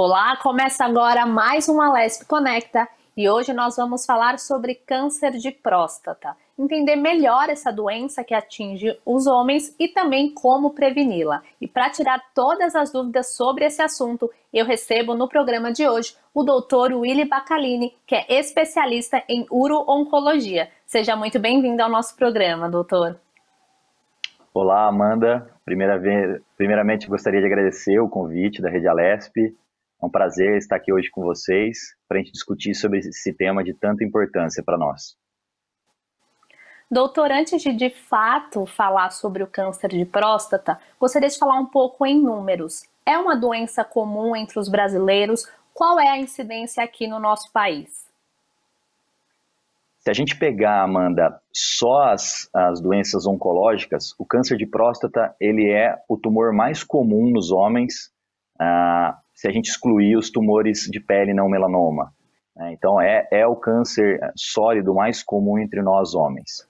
Olá, começa agora mais um Alesp Conecta e hoje nós vamos falar sobre câncer de próstata, entender melhor essa doença que atinge os homens e também como preveni-la. E para tirar todas as dúvidas sobre esse assunto, eu recebo no programa de hoje o Dr. Willy Bacalini, que é especialista em uro-oncologia. Seja muito bem-vindo ao nosso programa, doutor. Olá, Amanda. Primeiramente, gostaria de agradecer o convite da Rede Alesp. É um prazer estar aqui hoje com vocês para a gente discutir sobre esse tema de tanta importância para nós. Doutor, antes de fato falar sobre o câncer de próstata, gostaria de falar um pouco em números. É uma doença comum entre os brasileiros? Qual é a incidência aqui no nosso país? Se a gente pegar, Amanda, só as doenças oncológicas, o câncer de próstata ele é o tumor mais comum nos homens, se a gente excluir os tumores de pele não melanoma. Então, é o câncer sólido mais comum entre nós homens.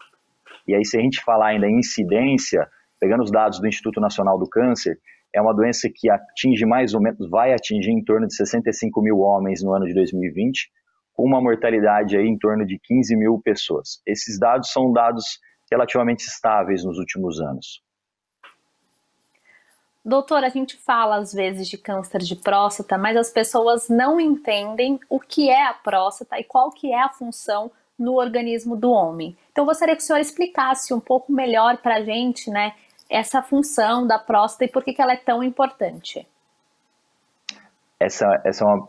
E aí, se a gente falar ainda em incidência, pegando os dados do Instituto Nacional do Câncer, é uma doença que atinge mais ou menos, vai atingir em torno de 65 mil homens no ano de 2020, com uma mortalidade aí em torno de 15 mil pessoas. Esses dados são dados relativamente estáveis nos últimos anos. Doutor, a gente fala às vezes de câncer de próstata, mas as pessoas não entendem o que é a próstata e qual que é a função no organismo do homem. Então, eu gostaria que o senhor explicasse um pouco melhor para a gente, né, essa função da próstata e por que ela é tão importante. Essa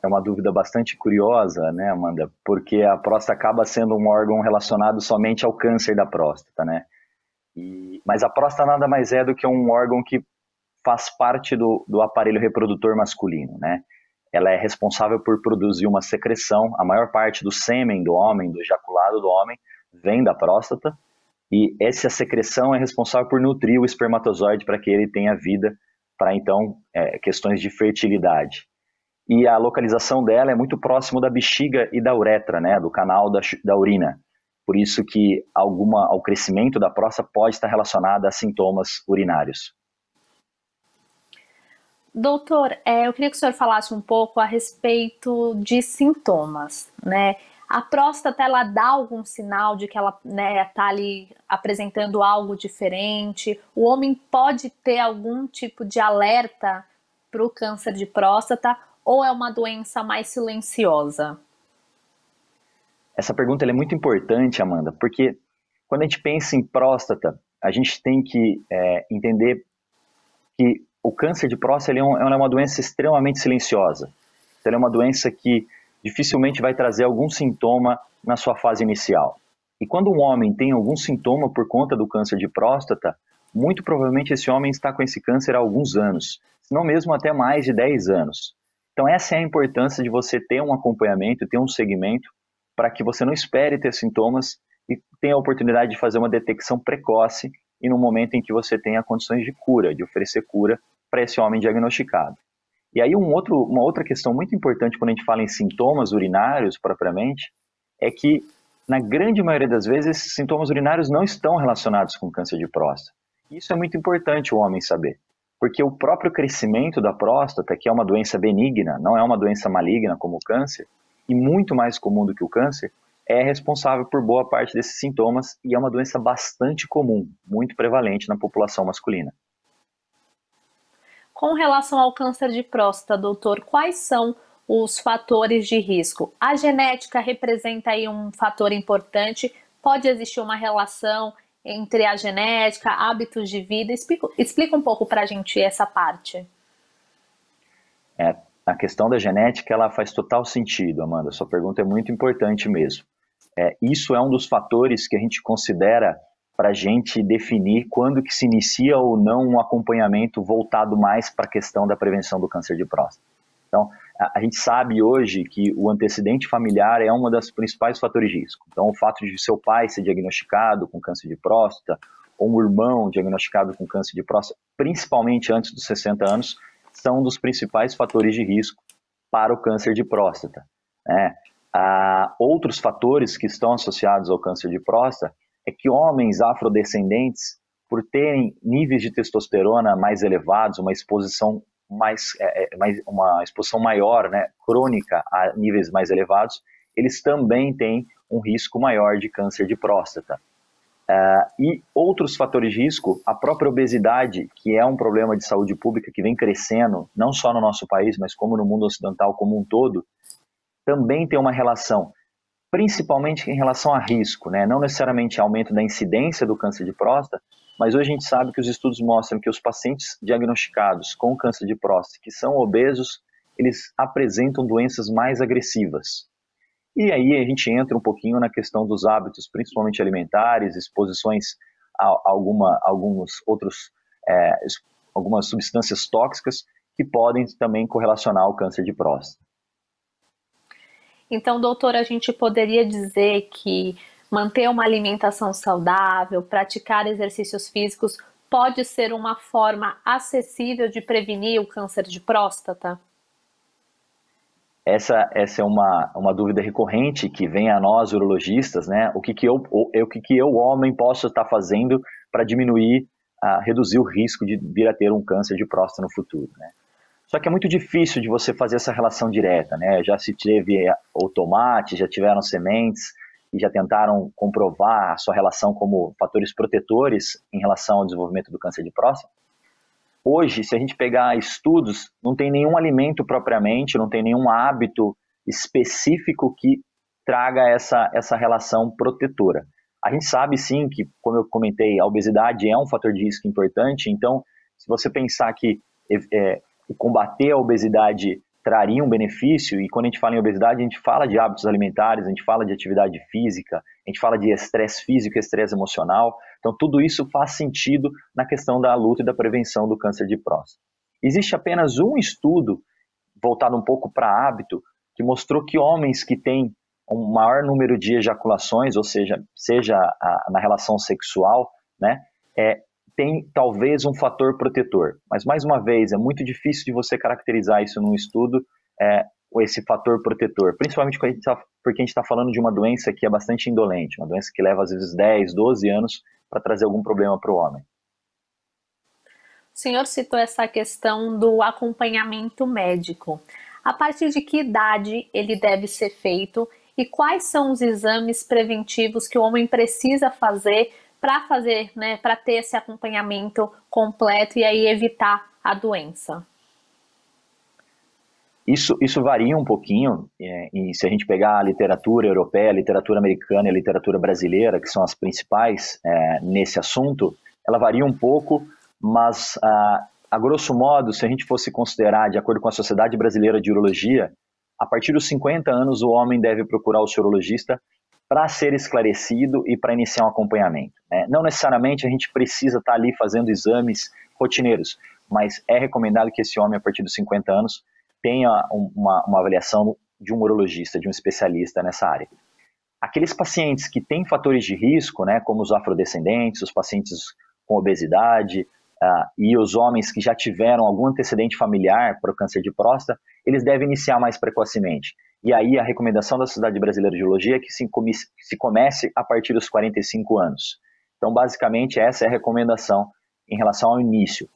é uma dúvida bastante curiosa, né, Amanda? Porque a próstata acaba sendo um órgão relacionado somente ao câncer da próstata, né? Mas a próstata nada mais é do que um órgão que faz parte do aparelho reprodutor masculino, né? Ela é responsável por produzir uma secreção, a maior parte do sêmen do homem, do ejaculado do homem, vem da próstata, e essa secreção é responsável por nutrir o espermatozoide para que ele tenha vida, para então questões de fertilidade. E a localização dela é muito próximo da bexiga e da uretra, né, do canal da urina. Por isso que ao crescimento da próstata pode estar relacionada a sintomas urinários. Doutor, eu queria que o senhor falasse um pouco a respeito de sintomas, né? A próstata, ela dá algum sinal de que ela, né, tá ali apresentando algo diferente? O homem pode ter algum tipo de alerta para o câncer de próstata ou é uma doença mais silenciosa? Essa pergunta é muito importante, Amanda, porque quando a gente pensa em próstata, a gente tem que entender que o câncer de próstata ela é uma doença extremamente silenciosa. Ela é uma doença que dificilmente vai trazer algum sintoma na sua fase inicial. E quando um homem tem algum sintoma por conta do câncer de próstata, muito provavelmente esse homem está com esse câncer há alguns anos, se não mesmo até mais de 10 anos. Então essa é a importância de você ter um acompanhamento, ter um segmento, para que você não espere ter sintomas e tenha a oportunidade de fazer uma detecção precoce e no momento em que você tenha condições de cura, de oferecer cura para esse homem diagnosticado. E aí uma outra questão muito importante quando a gente fala em sintomas urinários propriamente, é que na grande maioria das vezes esses sintomas urinários não estão relacionados com câncer de próstata. Isso é muito importante o homem saber, porque o próprio crescimento da próstata, que é uma doença benigna, não é uma doença maligna como o câncer, e muito mais comum do que o câncer, é responsável por boa parte desses sintomas e é uma doença bastante comum, muito prevalente na população masculina. Com relação ao câncer de próstata, doutor, quais são os fatores de risco? A genética representa aí um fator importante? Pode existir uma relação entre a genética, hábitos de vida? Explica um pouco para a gente essa parte. A questão da genética ela faz total sentido, Amanda. Sua pergunta é muito importante mesmo. Isso é um dos fatores que a gente considera para a gente definir quando que se inicia ou não um acompanhamento voltado mais para a questão da prevenção do câncer de próstata. Então, a gente sabe hoje que o antecedente familiar é um dos principais fatores de risco. Então, o fato de seu pai ser diagnosticado com câncer de próstata, ou um irmão diagnosticado com câncer de próstata, principalmente antes dos 60 anos, são um dos principais fatores de risco para o câncer de próstata, né? Outros fatores que estão associados ao câncer de próstata é que homens afrodescendentes, por terem níveis de testosterona mais elevados, uma exposição uma exposição maior, né, crônica a níveis mais elevados, eles também têm um risco maior de câncer de próstata. E outros fatores de risco, a própria obesidade, que é um problema de saúde pública que vem crescendo, não só no nosso país, mas como no mundo ocidental como um todo, também tem uma relação, principalmente em relação a risco, né? Não necessariamente aumento da incidência do câncer de próstata, mas hoje a gente sabe que os estudos mostram que os pacientes diagnosticados com câncer de próstata, que são obesos, eles apresentam doenças mais agressivas. E aí a gente entra um pouquinho na questão dos hábitos, principalmente alimentares, exposições a algumas substâncias tóxicas que podem também correlacionar ao câncer de próstata. Então, doutora, a gente poderia dizer que manter uma alimentação saudável, praticar exercícios físicos, pode ser uma forma acessível de prevenir o câncer de próstata? Essa é uma dúvida recorrente que vem a nós, urologistas, né? O que eu, homem, posso estar fazendo para diminuir, reduzir o risco de vir a ter um câncer de próstata no futuro, né? Só que é muito difícil de você fazer essa relação direta, né? Já se teve o tomate, já tiveram sementes e já tentaram comprovar a sua relação como fatores protetores em relação ao desenvolvimento do câncer de próstata. Hoje, se a gente pegar estudos, não tem nenhum alimento propriamente, não tem nenhum hábito específico que traga essa relação protetora. A gente sabe sim que, como eu comentei, a obesidade é um fator de risco importante, então se você pensar que combater a obesidade traria um benefício, e quando a gente fala em obesidade, a gente fala de hábitos alimentares, a gente fala de atividade física, a gente fala de estresse físico e estresse emocional, então tudo isso faz sentido na questão da luta e da prevenção do câncer de próstata. Existe apenas um estudo, voltado um pouco para hábito, que mostrou que homens que têm um maior número de ejaculações, ou seja na relação sexual, né, tem talvez um fator protetor, mas mais uma vez, é muito difícil de você caracterizar isso num estudo, esse fator protetor, principalmente porque a gente está falando de uma doença que é bastante indolente, uma doença que leva às vezes 10, 12 anos para trazer algum problema para o homem. O senhor citou essa questão do acompanhamento médico. A partir de que idade ele deve ser feito e quais são os exames preventivos que o homem precisa fazer, né, para ter esse acompanhamento completo e aí evitar a doença? Isso varia um pouquinho, e se a gente pegar a literatura europeia, a literatura americana e a literatura brasileira, que são as principais nesse assunto, ela varia um pouco, mas a grosso modo, se a gente fosse considerar, de acordo com a Sociedade Brasileira de Urologia, a partir dos 50 anos o homem deve procurar o seu urologista para ser esclarecido e para iniciar um acompanhamento, né? Não necessariamente a gente precisa estar ali fazendo exames rotineiros, mas é recomendado que esse homem, a partir dos 50 anos, tenha uma avaliação de um urologista, de um especialista nessa área. Aqueles pacientes que têm fatores de risco, né, como os afrodescendentes, os pacientes com obesidade e os homens que já tiveram algum antecedente familiar para o câncer de próstata, eles devem iniciar mais precocemente. E aí a recomendação da Sociedade Brasileira de Urologia é que se comece a partir dos 45 anos. Então, basicamente, essa é a recomendação em relação ao início.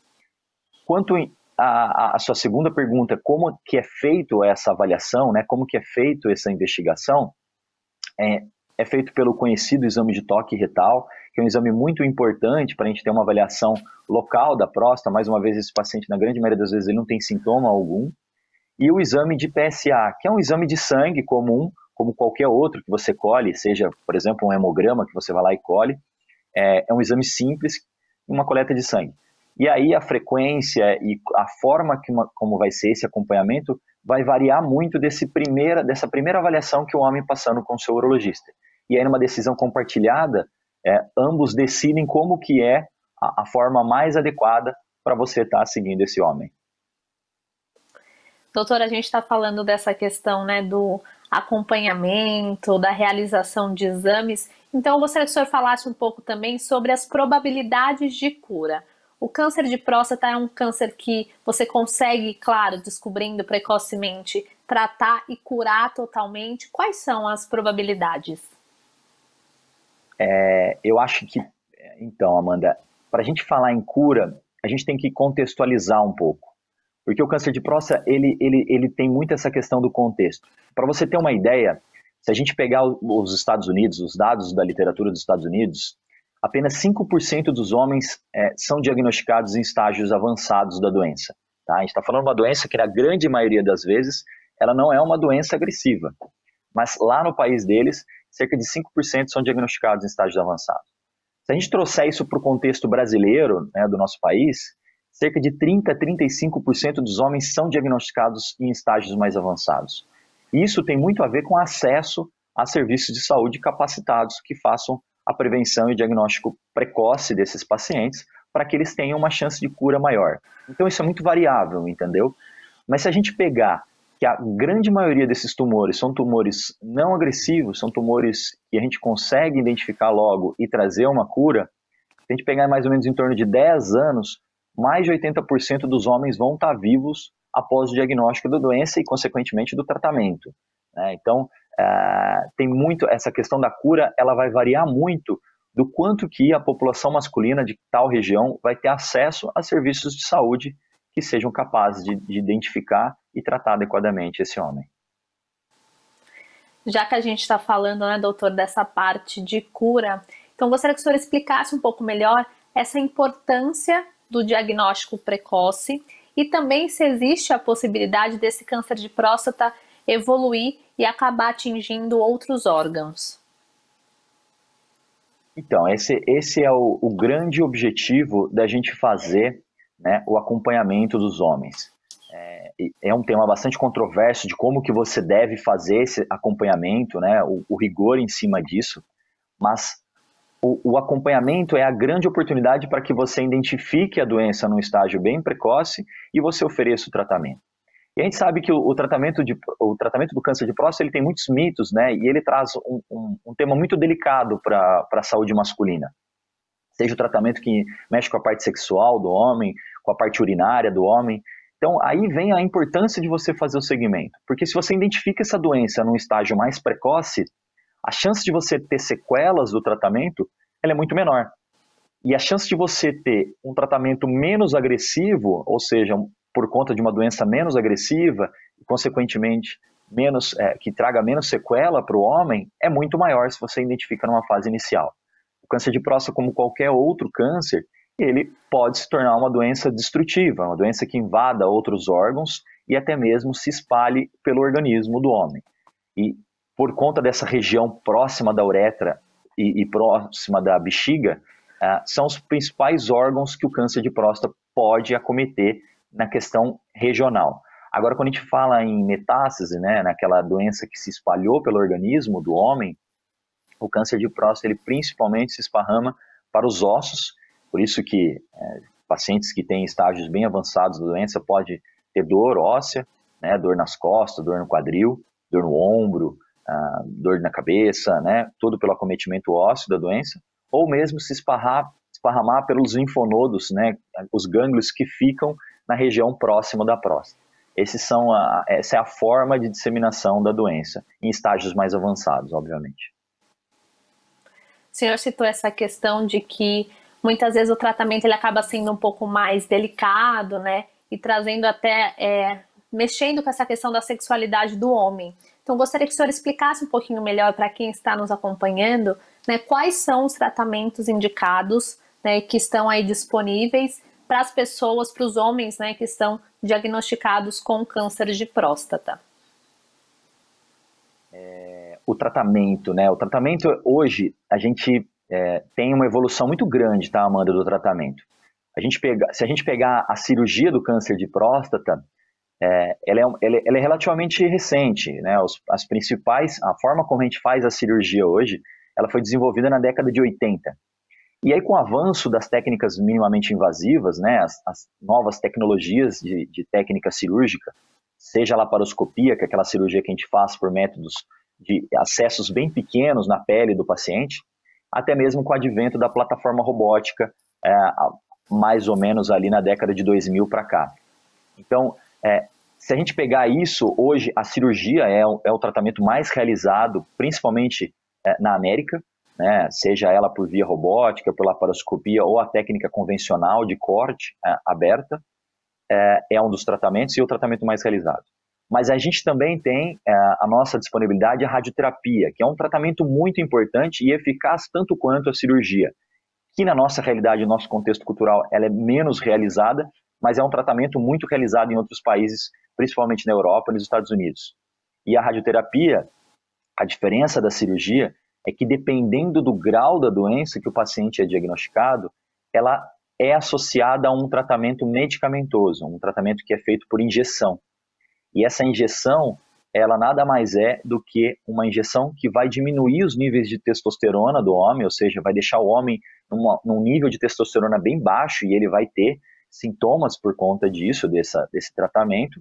Quanto a sua segunda pergunta, como que é feito essa avaliação, né, como que é feito essa investigação, é feito pelo conhecido exame de toque retal, que é um exame muito importante para a gente ter uma avaliação local da próstata. Mais uma vez, esse paciente, na grande maioria das vezes, ele não tem sintoma algum. E o exame de PSA, que é um exame de sangue comum, como qualquer outro que você colhe, seja, por exemplo, um hemograma que você vai lá e colhe, é um exame simples, uma coleta de sangue. E aí a frequência e a forma como vai ser esse acompanhamento vai variar muito dessa primeira avaliação que o homem passando com o seu urologista. E aí numa decisão compartilhada, ambos decidem como que é a forma mais adequada para você estar seguindo esse homem. Doutora, a gente está falando dessa questão, né, do acompanhamento, da realização de exames. Então, eu gostaria que o senhor falasse um pouco também sobre as probabilidades de cura. O câncer de próstata é um câncer que você consegue, claro, descobrindo precocemente, tratar e curar totalmente. Quais são as probabilidades? Eu acho que, então, Amanda, para a gente falar em cura, a gente tem que contextualizar um pouco. Porque o câncer de próstata, ele tem muito essa questão do contexto. Para você ter uma ideia, se a gente pegar os Estados Unidos, os dados da literatura dos Estados Unidos, apenas 5% dos homens são diagnosticados em estágios avançados da doença. Tá? A gente está falando de uma doença que, na grande maioria das vezes, ela não é uma doença agressiva. Mas lá no país deles, cerca de 5% são diagnosticados em estágios avançados. Se a gente trouxer isso para o contexto brasileiro, né, do nosso país, cerca de 30% a 35% dos homens são diagnosticados em estágios mais avançados. Isso tem muito a ver com acesso a serviços de saúde capacitados que façam a prevenção e diagnóstico precoce desses pacientes para que eles tenham uma chance de cura maior. Então isso é muito variável, entendeu? Mas se a gente pegar que a grande maioria desses tumores são tumores não agressivos, são tumores que a gente consegue identificar logo e trazer uma cura, se a gente pegar mais ou menos em torno de 10 anos, mais de 80% dos homens vão estar vivos após o diagnóstico da doença e, consequentemente, do tratamento. Né? Então, tem muito essa questão da cura, ela vai variar muito do quanto que a população masculina de tal região vai ter acesso a serviços de saúde que sejam capazes de identificar e tratar adequadamente esse homem. Já que a gente está falando, né, doutor, dessa parte de cura, então gostaria que o senhor explicasse um pouco melhor essa importância do diagnóstico precoce e também se existe a possibilidade desse câncer de próstata evoluir e acabar atingindo outros órgãos. Então, esse é o grande objetivo da gente fazer, né, o acompanhamento dos homens. É um tema bastante controverso de como que você deve fazer esse acompanhamento, né, o rigor em cima disso, mas o acompanhamento é a grande oportunidade para que você identifique a doença num estágio bem precoce e você ofereça o tratamento. E a gente sabe que o tratamento do câncer de próstata ele tem muitos mitos, né, e ele traz um tema muito delicado para a saúde masculina. Seja o tratamento que mexe com a parte sexual do homem, com a parte urinária do homem. Então, aí vem a importância de você fazer o segmento. Porque se você identifica essa doença num estágio mais precoce, a chance de você ter sequelas do tratamento ela é muito menor. E a chance de você ter um tratamento menos agressivo, ou seja, por conta de uma doença menos agressiva, e consequentemente que traga menos sequela para o homem, é muito maior se você identifica numa fase inicial. O câncer de próstata, como qualquer outro câncer, ele pode se tornar uma doença destrutiva, uma doença que invada outros órgãos e até mesmo se espalhe pelo organismo do homem. E por conta dessa região próxima da uretra e próxima da bexiga, são os principais órgãos que o câncer de próstata pode acometer na questão regional. Agora, quando a gente fala em metástase, né, naquela doença que se espalhou pelo organismo do homem, o câncer de próstata ele principalmente se esparrama para os ossos, por isso que pacientes que têm estágios bem avançados da doença podem ter dor óssea, né, dor nas costas, dor no quadril, dor no ombro, dor na cabeça, né, tudo pelo acometimento ósseo da doença, ou mesmo se esparramar pelos linfonodos, né, os gânglios que ficam na região próxima da próstata. Essa é a forma de disseminação da doença, em estágios mais avançados, obviamente. O senhor citou essa questão de que muitas vezes o tratamento ele acaba sendo um pouco mais delicado, né, e trazendo até, mexendo com essa questão da sexualidade do homem. Então, gostaria que o senhor explicasse um pouquinho melhor para quem está nos acompanhando, né, quais são os tratamentos indicados, né, que estão aí disponíveis para as pessoas, para os homens, né, que estão diagnosticados com câncer de próstata. O tratamento, né? O tratamento hoje, a gente tem uma evolução muito grande, tá, Amanda, do tratamento. Se a gente pegar a cirurgia do câncer de próstata, ela é relativamente recente, né? A forma como a gente faz a cirurgia hoje, ela foi desenvolvida na década de 80. E aí, com o avanço das técnicas minimamente invasivas, né, as novas tecnologias de técnica cirúrgica, seja a laparoscopia, que é aquela cirurgia que a gente faz por métodos de acessos bem pequenos na pele do paciente, até mesmo com o advento da plataforma robótica, mais ou menos ali na década de 2000 para cá. Então, se a gente pegar isso, hoje a cirurgia é o tratamento mais realizado, principalmente na América, né, seja ela por via robótica, por laparoscopia ou a técnica convencional de corte aberta. é um dos tratamentos e o tratamento mais realizado. Mas a gente também tem a nossa disponibilidade a radioterapia, que é um tratamento muito importante e eficaz tanto quanto a cirurgia, que na nossa realidade, no nosso contexto cultural, ela é menos realizada, mas é um tratamento muito realizado em outros países, principalmente na Europa e nos Estados Unidos. E a radioterapia, a diferença da cirurgia é que dependendo do grau da doença que o paciente é diagnosticado, ela é associada a um tratamento medicamentoso, um tratamento que é feito por injeção. E essa injeção, ela nada mais é do que uma injeção que vai diminuir os níveis de testosterona do homem, ou seja, vai deixar o homem num nível de testosterona bem baixo e ele vai ter sintomas por conta disso, desse tratamento,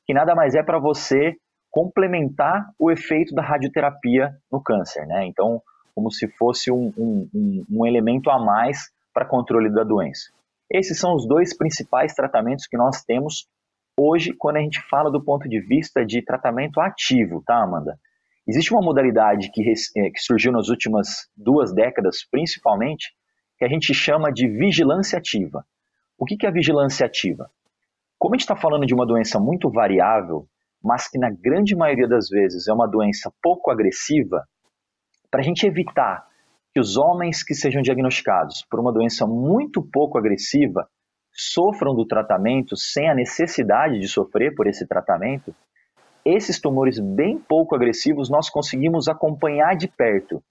que nada mais é para você complementar o efeito da radioterapia no câncer, né? Então, como se fosse um elemento a mais para controle da doença. Esses são os dois principais tratamentos que nós temos hoje, quando a gente fala do ponto de vista de tratamento ativo, tá, Amanda? Existe uma modalidade que surgiu nas últimas 2 décadas, principalmente, que a gente chama de vigilância ativa. O que é a vigilância ativa? Como a gente está falando de uma doença muito variável, mas que na grande maioria das vezes é uma doença pouco agressiva, para a gente evitar que os homens que sejam diagnosticados por uma doença muito pouco agressiva sofram do tratamento sem a necessidade de sofrer por esse tratamento, esses tumores bem pouco agressivos nós conseguimos acompanhar de perto.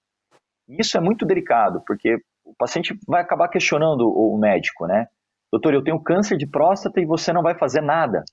Isso é muito delicado, porque o paciente vai acabar questionando o médico, né? Doutor, eu tenho câncer de próstata e você não vai fazer nada.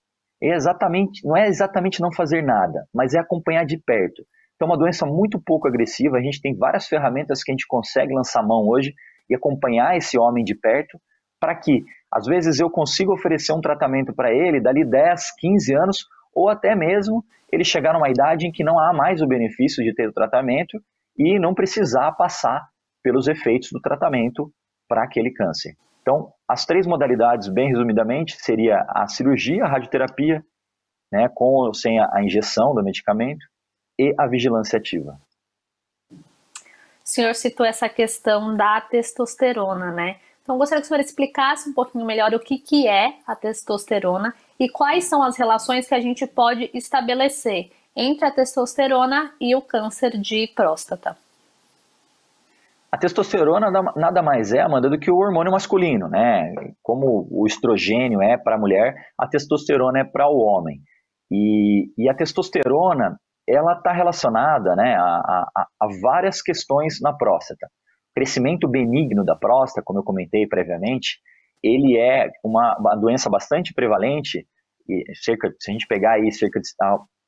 Não é exatamente não fazer nada, mas é acompanhar de perto. Então, é uma doença muito pouco agressiva, a gente tem várias ferramentas que a gente consegue lançar mão hoje e acompanhar esse homem de perto, para que, às vezes, eu consiga oferecer um tratamento para ele dali 10, 15 anos, ou até mesmo ele chegar numa idade em que não há mais o benefício de ter o tratamento e não precisar passar pelos efeitos do tratamento para aquele câncer. Então, as 3 modalidades, bem resumidamente, seria a cirurgia, a radioterapia, né, com ou sem a injeção do medicamento, e a vigilância ativa. O senhor citou essa questão da testosterona, né? Então, gostaria que o senhor explicasse um pouquinho melhor o que é a testosterona e quais são as relações que a gente pode estabelecer entre a testosterona e o câncer de próstata. A testosterona nada mais é, Amanda, do que o hormônio masculino, né? Como o estrogênio é para a mulher, a testosterona é para o homem. E a testosterona, ela está relacionada, né, a várias questões na próstata. O crescimento benigno da próstata, como eu comentei previamente, ele é uma doença bastante prevalente, e se a gente pegar aí cerca de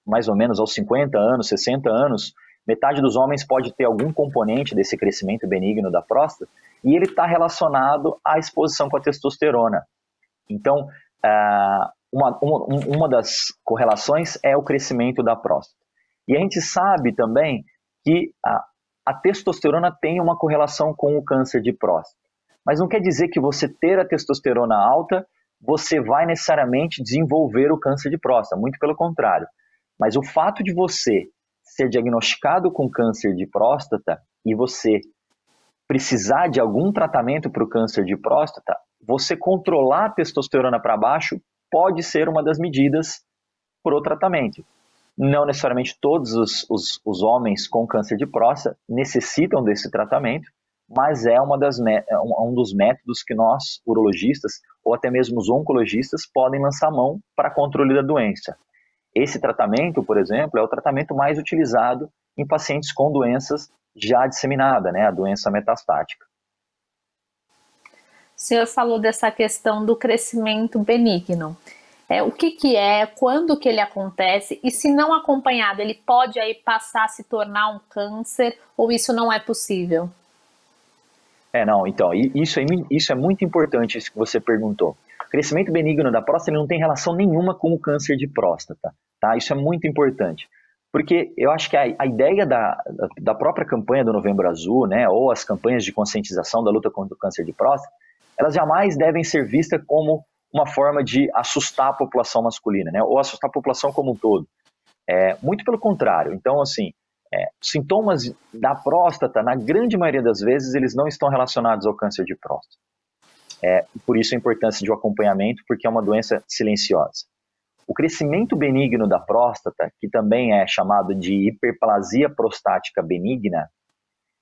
mais ou menos aos 50 anos, 60 anos, metade dos homens pode ter algum componente desse crescimento benigno da próstata, e ele está relacionado à exposição com a testosterona. Então, uma das correlações é o crescimento da próstata. E a gente sabe também que a testosterona tem uma correlação com o câncer de próstata. Mas não quer dizer que você ter a testosterona alta, você vai necessariamente desenvolver o câncer de próstata, muito pelo contrário. Mas o fato de você ser diagnosticado com câncer de próstata e você precisar de algum tratamento para o câncer de próstata, você controlar a testosterona para baixo pode ser uma das medidas para o tratamento. Não necessariamente todos os homens com câncer de próstata necessitam desse tratamento, mas é um dos métodos que nós, urologistas, ou até mesmo os oncologistas, podem lançar mão para controle da doença. Esse tratamento, por exemplo, é o tratamento mais utilizado em pacientes com doenças já disseminadas, né, a doença metastática. O senhor falou dessa questão do crescimento benigno. O que é, quando que ele acontece e se não acompanhado, ele pode aí passar a se tornar um câncer ou isso não é possível? Então, isso é muito importante, isso que você perguntou. O crescimento benigno da próstata não tem relação nenhuma com o câncer de próstata, tá? Isso é muito importante, porque eu acho que a ideia da própria campanha do Novembro Azul, né, ou as campanhas de conscientização da luta contra o câncer de próstata, elas jamais devem ser vistas como uma forma de assustar a população masculina, né, ou assustar a população como um todo. Muito pelo contrário. Então, assim, sintomas da próstata, na grande maioria das vezes, eles não estão relacionados ao câncer de próstata. Por isso a importância de um acompanhamento, porque é uma doença silenciosa. O crescimento benigno da próstata, que também é chamado de hiperplasia prostática benigna,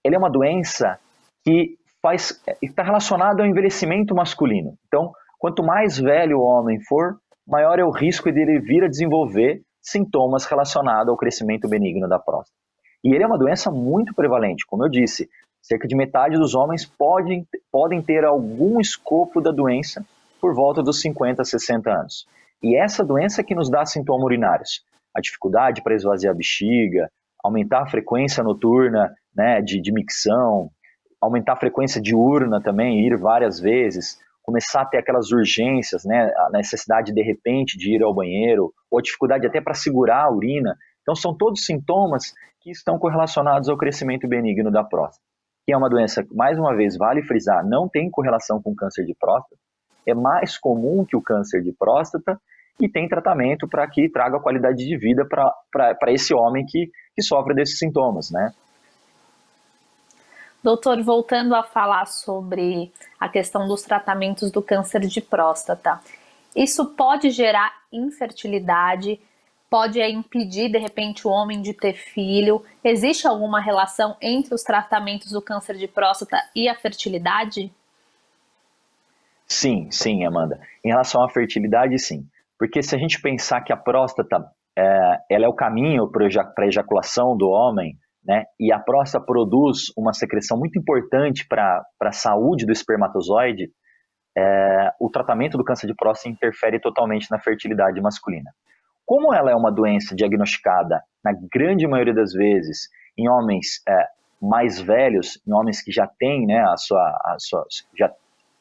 ele é uma doença que está relacionada ao envelhecimento masculino. Então, quanto mais velho o homem for, maior é o risco dele vir a desenvolver sintomas relacionados ao crescimento benigno da próstata. E ele é uma doença muito prevalente, como eu disse, cerca de metade dos homens podem ter algum escopo da doença por volta dos 50, 60 anos. E essa doença que nos dá sintomas urinários, a dificuldade para esvaziar a bexiga, aumentar a frequência noturna, né, de micção, aumentar a frequência diurna também, ir várias vezes, começar a ter aquelas urgências, né, a necessidade de repente de ir ao banheiro, ou a dificuldade até para segurar a urina. Então são todos sintomas que estão correlacionados ao crescimento benigno da próstata, que é uma doença, mais uma vez, vale frisar, não tem correlação com câncer de próstata, é mais comum que o câncer de próstata e tem tratamento para que traga qualidade de vida para esse homem que sofre desses sintomas, né? Doutor, voltando a falar sobre a questão dos tratamentos do câncer de próstata, isso pode gerar infertilidade, pode impedir, de repente, o homem de ter filho? Existe alguma relação entre os tratamentos do câncer de próstata e a fertilidade? Sim, sim, Amanda. Em relação à fertilidade, sim. Porque se a gente pensar que a próstata ela é o caminho para a ejaculação do homem, né, e a próstata produz uma secreção muito importante para a saúde do espermatozoide, o tratamento do câncer de próstata interfere totalmente na fertilidade masculina. Como ela é uma doença diagnosticada, na grande maioria das vezes, em homens mais velhos, em homens que já têm, né, já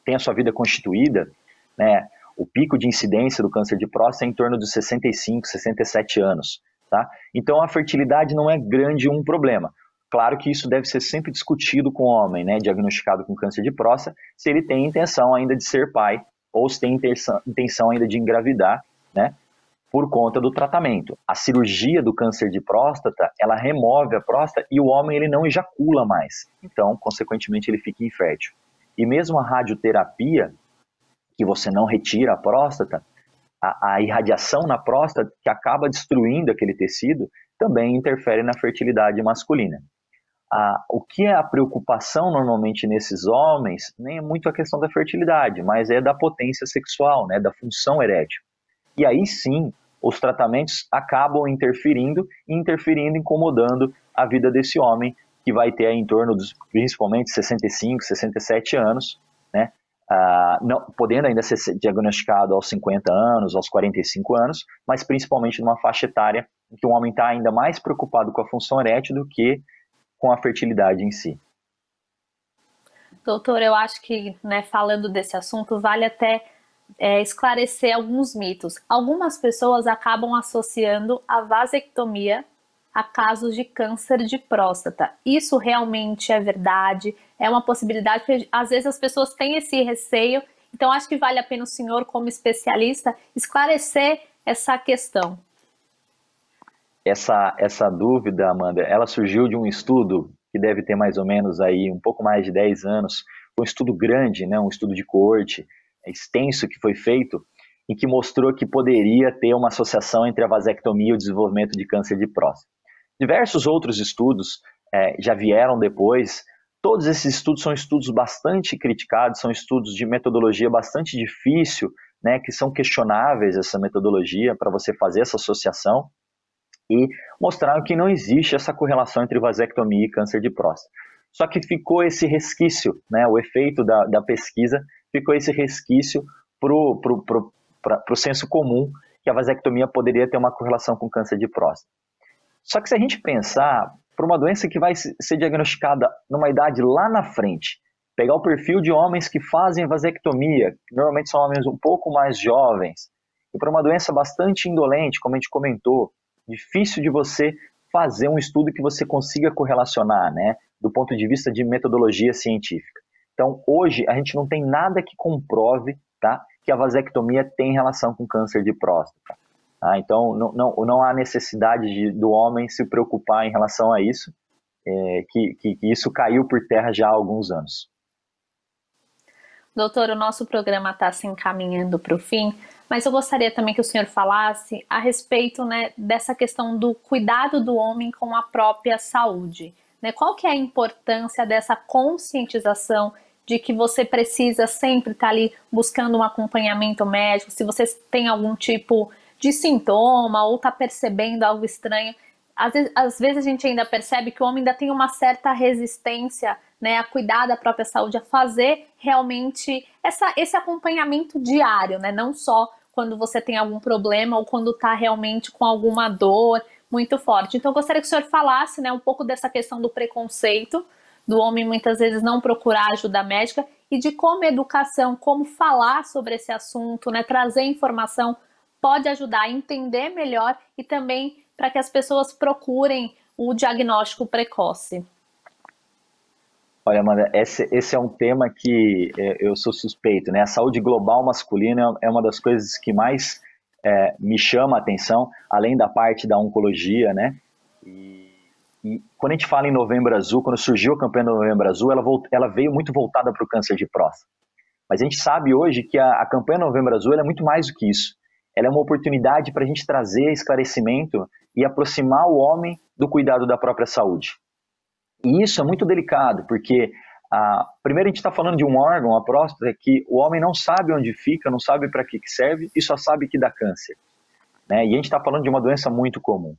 tem a sua vida constituída, né, o pico de incidência do câncer de próstata é em torno dos 65, 67 anos. Tá? Então a fertilidade não é grande um problema. Claro que isso deve ser sempre discutido com o homem, né, diagnosticado com câncer de próstata, se ele tem intenção ainda de ser pai ou se tem intenção ainda de engravidar, né, por conta do tratamento. A cirurgia do câncer de próstata, ela remove a próstata e o homem ele não ejacula mais. Então, consequentemente, ele fica infértil. E mesmo a radioterapia, que você não retira a próstata, a irradiação na próstata, que acaba destruindo aquele tecido, também interfere na fertilidade masculina. O que é a preocupação normalmente nesses homens, nem é muito a questão da fertilidade, mas é da potência sexual, né, da função erétil. E aí sim, os tratamentos acabam interferindo, incomodando a vida desse homem, que vai ter aí em torno dos, principalmente, 65, 67 anos, né, podendo ainda ser diagnosticado aos 50 anos, aos 45 anos, mas principalmente numa faixa etária em que o homem está ainda mais preocupado com a função erétil do que com a fertilidade em si. Doutor, eu acho que, né, falando desse assunto, vale até esclarecer alguns mitos. Algumas pessoas acabam associando a vasectomia a casos de câncer de próstata. Isso realmente é verdade? É uma possibilidade? Porque às vezes as pessoas têm esse receio, então acho que vale a pena o senhor, como especialista, esclarecer essa questão. Essa dúvida, Amanda, ela surgiu de um estudo que deve ter mais ou menos aí um pouco mais de 10 anos, um estudo grande, né, um estudo de coorte, extenso que foi feito, e que mostrou que poderia ter uma associação entre a vasectomia e o desenvolvimento de câncer de próstata. Diversos outros estudos já vieram depois. Todos esses estudos são estudos bastante criticados, são estudos de metodologia bastante difícil, né, que são questionáveis essa metodologia para você fazer essa associação, e mostraram que não existe essa correlação entre vasectomia e câncer de próstata. Só que ficou esse resquício, né, o efeito da pesquisa, ficou esse resquício para o senso comum que a vasectomia poderia ter uma correlação com câncer de próstata. Só que se a gente pensar, para uma doença que vai ser diagnosticada numa idade lá na frente, pegar o perfil de homens que fazem vasectomia, que normalmente são homens um pouco mais jovens, e para uma doença bastante indolente, como a gente comentou, difícil de você fazer um estudo que você consiga correlacionar, né, do ponto de vista de metodologia científica. Então, hoje, a gente não tem nada que comprove, tá, que a vasectomia tem relação com câncer de próstata. Então, não há necessidade do homem se preocupar em relação a isso, que isso caiu por terra já há alguns anos. Doutor, o nosso programa está se encaminhando para o fim, mas eu gostaria também que o senhor falasse a respeito, né, dessa questão do cuidado do homem com a própria saúde. Né? Qual que é a importância dessa conscientização de que você precisa sempre estar ali buscando um acompanhamento médico, se você tem algum tipo de sintoma ou está percebendo algo estranho? Às vezes a gente ainda percebe que o homem ainda tem uma certa resistência, né, a cuidar da própria saúde, a fazer realmente esse acompanhamento diário, né, não só quando você tem algum problema ou quando está realmente com alguma dor muito forte. Então eu gostaria que o senhor falasse, né, um pouco dessa questão do preconceito, do homem muitas vezes não procurar ajuda médica e de como a educação, como falar sobre esse assunto, né, trazer informação pode ajudar a entender melhor e também para que as pessoas procurem o diagnóstico precoce. Olha, Amanda, esse é um tema que eu sou suspeito, né? A saúde global masculina é uma das coisas que mais me chama a atenção, além da parte da oncologia, né? E quando a gente fala em Novembro Azul, quando surgiu a campanha do Novembro Azul, ela veio muito voltada para o câncer de próstata. Mas a gente sabe hoje que a campanha Novembro Azul é muito mais do que isso. Ela é uma oportunidade para a gente trazer esclarecimento e aproximar o homem do cuidado da própria saúde. E isso é muito delicado, porque primeiro a gente está falando de um órgão, a próstata, que o homem não sabe onde fica, não sabe para que serve e só sabe que dá câncer. Né? E a gente está falando de uma doença muito comum.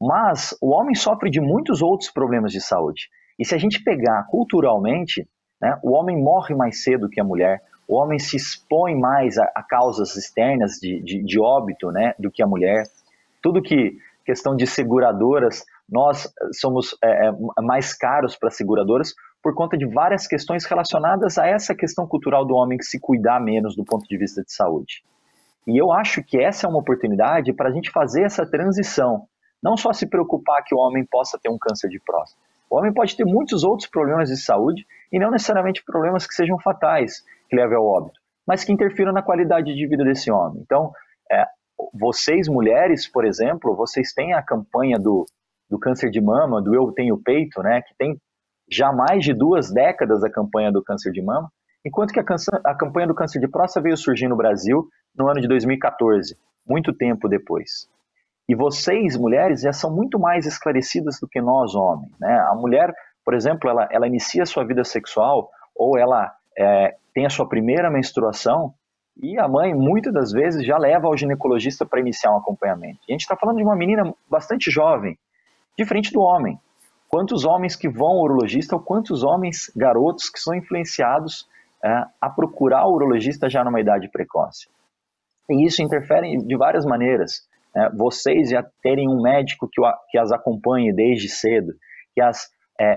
Mas o homem sofre de muitos outros problemas de saúde. E se a gente pegar culturalmente, né, o homem morre mais cedo que a mulher, o homem se expõe mais a causas externas de óbito, né, do que a mulher. Tudo que questão de seguradoras, nós somos mais caros para seguradoras por conta de várias questões relacionadas a essa questão cultural do homem que se cuidar menos do ponto de vista de saúde. E eu acho que essa é uma oportunidade para a gente fazer essa transição. Não só se preocupar que o homem possa ter um câncer de próstata. O homem pode ter muitos outros problemas de saúde e não necessariamente problemas que sejam fatais, que levem ao óbito, mas que interfiram na qualidade de vida desse homem. Então, vocês mulheres, por exemplo, vocês têm a campanha do câncer de mama, do Eu Tenho Peito, né, que tem já mais de 2 décadas a campanha do câncer de mama, enquanto que a campanha do câncer de próstata veio surgir no Brasil no ano de 2014, muito tempo depois. E vocês, mulheres, já são muito mais esclarecidas do que nós, homens. Né? A mulher, por exemplo, ela inicia a sua vida sexual ou ela tem a sua primeira menstruação e a mãe, muitas das vezes, já leva ao ginecologista para iniciar um acompanhamento. E a gente está falando de uma menina bastante jovem, diferente do homem. Quantos homens que vão ao urologista ou quantos homens, garotos, que são influenciados a procurar o urologista já numa idade precoce. E isso interfere de várias maneiras. Vocês já terem um médico que as acompanhe desde cedo, que as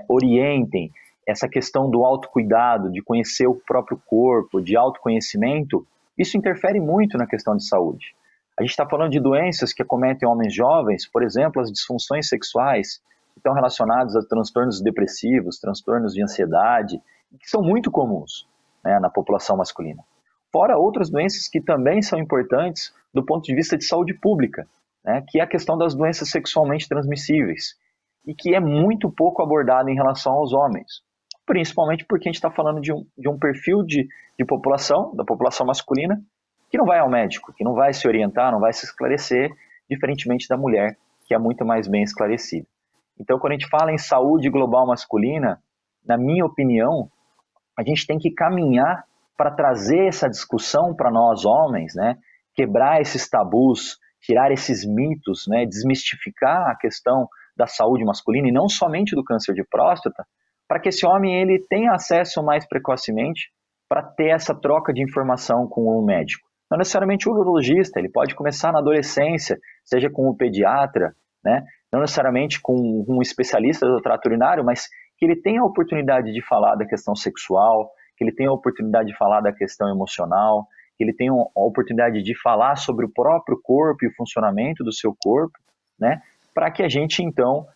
orientem, essa questão do autocuidado, de conhecer o próprio corpo, de autoconhecimento, isso interfere muito na questão de saúde. A gente está falando de doenças que acometem homens jovens, por exemplo, as disfunções sexuais, que estão relacionadas a transtornos depressivos, transtornos de ansiedade, que são muito comuns, né, na população masculina. Fora outras doenças que também são importantes do ponto de vista de saúde pública, né, que é a questão das doenças sexualmente transmissíveis, e que é muito pouco abordada em relação aos homens, principalmente porque a gente está falando de um perfil de população, da população masculina, que não vai ao médico, que não vai se orientar, não vai se esclarecer, diferentemente da mulher, que é muito mais bem esclarecida. Então, quando a gente fala em saúde global masculina, na minha opinião, a gente tem que caminhar para trazer essa discussão para nós homens, né? Quebrar esses tabus, tirar esses mitos, né? Desmistificar a questão da saúde masculina e não somente do câncer de próstata, para que esse homem ele tenha acesso mais precocemente para ter essa troca de informação com o médico. Não necessariamente o urologista, ele pode começar na adolescência, seja com o pediatra, né? Não necessariamente com um especialista do trato urinário, mas que ele tenha a oportunidade de falar da questão sexual, que ele tenha a oportunidade de falar da questão emocional, que ele tenha a oportunidade de falar sobre o próprio corpo e o funcionamento do seu corpo, né? Para que a gente, então,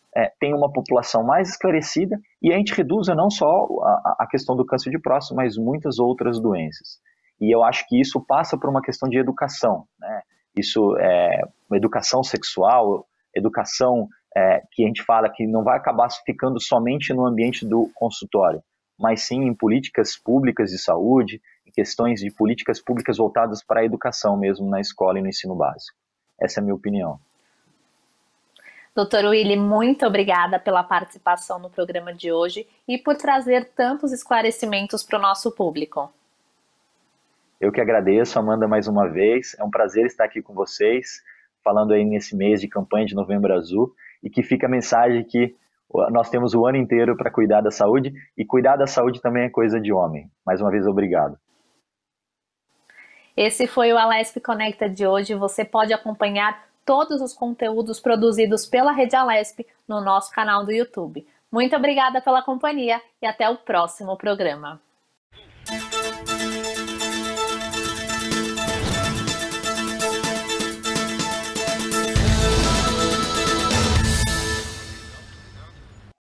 tenha uma população mais esclarecida e a gente reduza não só a questão do câncer de próstata, mas muitas outras doenças. E eu acho que isso passa por uma questão de educação, né? Isso é uma educação sexual, educação que a gente fala que não vai acabar ficando somente no ambiente do consultório, mas sim em políticas públicas de saúde, em questões de políticas públicas voltadas para a educação mesmo na escola e no ensino básico. Essa é a minha opinião. Doutor Willy, muito obrigada pela participação no programa de hoje e por trazer tantos esclarecimentos para o nosso público. Eu que agradeço, Amanda, mais uma vez. É um prazer estar aqui com vocês, falando aí nesse mês de campanha de Novembro Azul, e que fica a mensagem que nós temos o ano inteiro para cuidar da saúde, e cuidar da saúde também é coisa de homem. Mais uma vez, obrigado. Esse foi o Alesp Conecta de hoje. Você pode acompanhar todos os conteúdos produzidos pela Rede Alesp no nosso canal do YouTube. Muito obrigada pela companhia e até o próximo programa.